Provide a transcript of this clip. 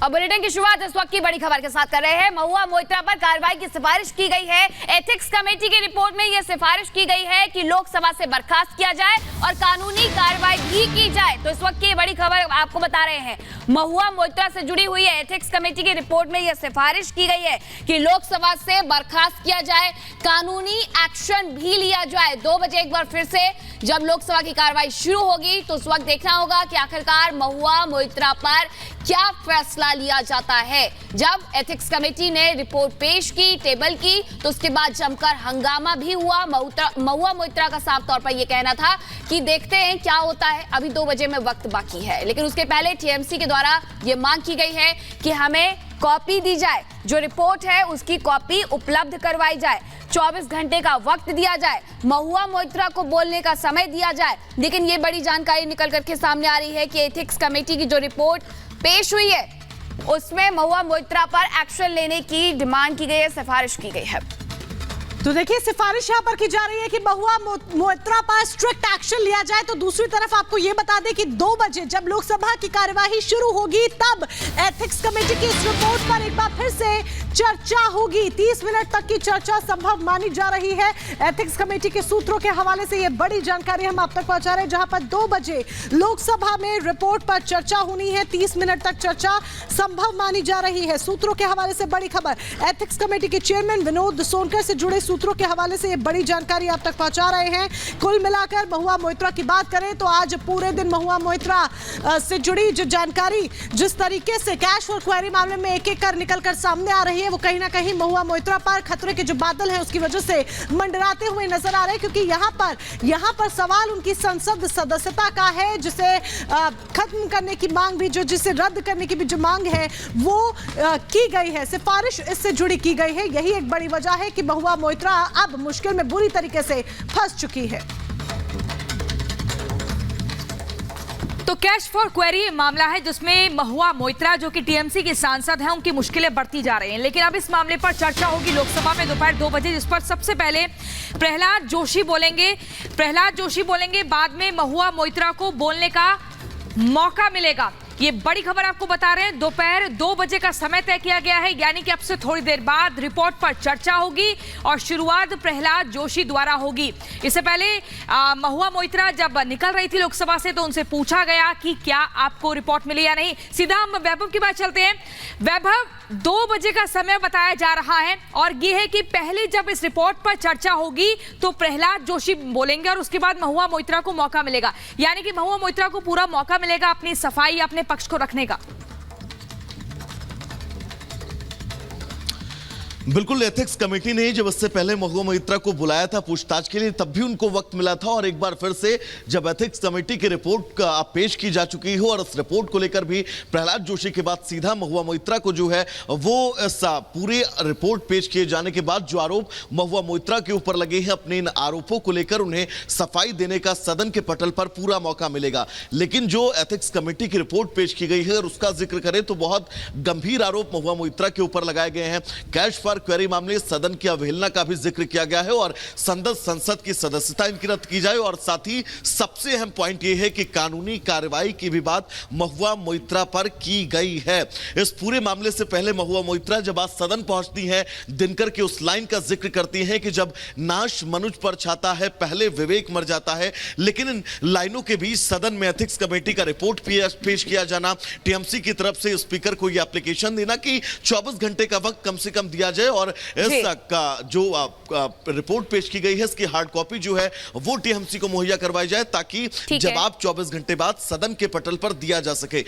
और बुलेटिन की शुरुआत इस वक्त की बड़ी खबर के साथ कर रहे हैं। महुआ मोइत्रा पर कार्रवाई की सिफारिश की गई है। एथिक्स कमेटी की रिपोर्ट में यह सिफारिश की गई है कि लोकसभा से बर्खास्त किया जाए और कानूनी कार्रवाई भी की जाए। तो इस वक्त की बड़ी खबर आपको बता रहे हैं, महुआ मोइत्रा से जुड़ी हुई है। एथिक्स कमेटी की रिपोर्ट में यह सिफारिश की गई है कि लोकसभा से बर्खास्त किया जाए, कानूनी एक्शन भी लिया जाए। 2 बजे एक बार फिर से जब लोकसभा की कार्रवाई शुरू होगी तो उस वक्त देखना होगा कि आखिरकार महुआ मोइत्रा पर क्या फैसला लिया जाता है। जब एथिक्स कमेटी ने रिपोर्ट पेश की, टेबल की, तो उसके बाद जमकर हंगामा भी हुआ। महुआ मोइत्रा का साफ तौर पर यह कहना था कि देखते हैं क्या होता है, अभी 2 बजे में वक्त बाकी है। लेकिन उसके पहले टीएमसी के द्वारा यह मांग की गई है कि हमें कॉपी दी जाए, जो रिपोर्ट है उसकी कॉपी उपलब्ध करवाई जाए, 24 घंटे का वक्त दिया जाए, महुआ मोइत्रा को बोलने का समय दिया जाए। लेकिन ये बड़ी जानकारी निकल करके सामने आ रही है कि एथिक्स कमेटी की जो रिपोर्ट पेश हुई है उसमें महुआ मोइत्रा पर एक्शन लेने की डिमांड की गई है, सिफारिश की गई है। तो देखिए, सिफारिश यहाँ पर की जा रही है कि महुआ मोइत्रा पर स्ट्रिक्ट एक्शन लिया जाए। तो दूसरी तरफ आपको ये बता दें कि 2 बजे जब लोकसभा की कार्यवाही शुरू होगी तब एथिक्स कमेटी की इस रिपोर्ट पर एक बार फिर से चर्चा होगी। 30 मिनट तक की चर्चा संभव मानी जा रही है। एथिक्स कमेटी के सूत्रों के हवाले से ये बड़ी जानकारी हम आप तक पहुंचा रहे हैं, जहां पर 2 बजे लोकसभा में रिपोर्ट पर चर्चा होनी है। 30 मिनट तक चर्चा संभव मानी जा रही है। सूत्रों के हवाले से बड़ी खबर, एथिक्स कमेटी के चेयरमैन विनोद सोनकर से जुड़े सूत्रों के हवाले से ये बड़ी जानकारी आप तक पहुंचा रहे हैं। कुल मिलाकर महुआ मोइत्रा की बात करें तो आज पूरे दिन महुआ मोइत्रा से जुड़ी जो जानकारी, जिस तरीके से कैश फॉर क्वेरी मामले में एक-एक कर निकलकर सामने आ रही है, वो कहीं ना कहीं महुआ मोइत्रा पर खतरे के जो बादल हैं उसकी वजह से मंडराते हुए नजर आ रहे हैं। क्योंकि यहाँ पर सवाल उनकी संसद सदस्यता का है, जिसे खत्म करने की मांग भी, जिसे रद्द करने की भी जो मांग है वो की गई है। सिफारिश इससे जुड़ी की गई है। यही एक बड़ी वजह है कि महुआ मोइत्रा अब मुश्किल में बुरी तरीके से फंस चुकी है। तो कैश फॉर क्वेरी मामला है जिसमें महुआ मोइत्रा जो कि टीएमसी के सांसद हैं, उनकी मुश्किलें बढ़ती जा रही हैं। लेकिन अब इस मामले पर चर्चा होगी लोकसभा में दोपहर 2 बजे, जिस पर सबसे पहले प्रहलाद जोशी बोलेंगे। बाद में महुआ मोइत्रा को बोलने का मौका मिलेगा। ये बड़ी खबर आपको बता रहे हैं। दोपहर 2 बजे का समय तय किया गया है, यानी कि अब से थोड़ी देर बाद रिपोर्ट पर चर्चा होगी और शुरुआत प्रहलाद जोशी द्वारा होगी। इससे पहले महुआ मोइत्रा जब निकल रही थी लोकसभा से तो उनसे पूछा गया कि क्या आपको रिपोर्ट मिली या नहीं। सीधा हम वैभव की बात चलते हैं। वैभव, 2 बजे का समय बताया जा रहा है और ये है कि पहले जब इस रिपोर्ट पर चर्चा होगी तो प्रहलाद जोशी बोलेंगे और उसके बाद महुआ मोइत्रा को मौका मिलेगा, यानी कि महुआ मोइत्रा को पूरा मौका मिलेगा अपनी सफाई, अपने पक्ष को रखने का। बिल्कुल, एथिक्स कमेटी ने जब इससे पहले महुआ मोइत्रा को बुलाया था पूछताछ के लिए, तब भी उनको वक्त मिला था। और एक बार फिर से जब एथिक्स कमेटी की रिपोर्ट पेश की जा चुकी हो और इस रिपोर्ट को लेकर भी प्रहलाद जोशी के बाद सीधा महुआ मोइत्रा को जो है वो इस पूरे रिपोर्ट पेश किए जाने के बाद जो आरोप महुआ मोइत्रा के ऊपर लगे हैं, अपने इन आरोपों को लेकर उन्हें सफाई देने का सदन के पटल पर पूरा मौका मिलेगा। लेकिन जो एथिक्स कमेटी की रिपोर्ट पेश की गई है और उसका जिक्र करें तो बहुत गंभीर आरोप महुआ मोइत्रा के ऊपर लगाए गए हैं। कैश क्वेरी मामले, सदन की अवहेलना का भी जिक्र किया गया है और संसद की सदस्यता इनकी रद्द की जाए। और साथ ही सबसे अहम पॉइंट यह है कि कानूनी कार्रवाई की भी बात महुआ मोइत्रा पर की गई है। इस पूरे मामले से पहले महुआ मोइत्रा जब आज सदन पहुंचती हैं, दिनकर की उस लाइन का जिक्र करती हैं कि जब नाश मनुज पर छाता है पहले विवेक मर जाता है। लेकिन इन लाइनों के बीच सदन में एथिक्स कमेटी का रिपोर्ट पेश किया जाना, टीएमसी की तरफ से स्पीकर को यह एप्लीकेशन देना कि 24 घंटे का वक्त कम से कम दिया जाए और इस का जो रिपोर्ट पेश की गई है इसकी हार्ड कॉपी जो है वो टीएमसी को मुहैया करवाई जाए, ताकि जवाब 24 घंटे बाद सदन के पटल पर दिया जा सके।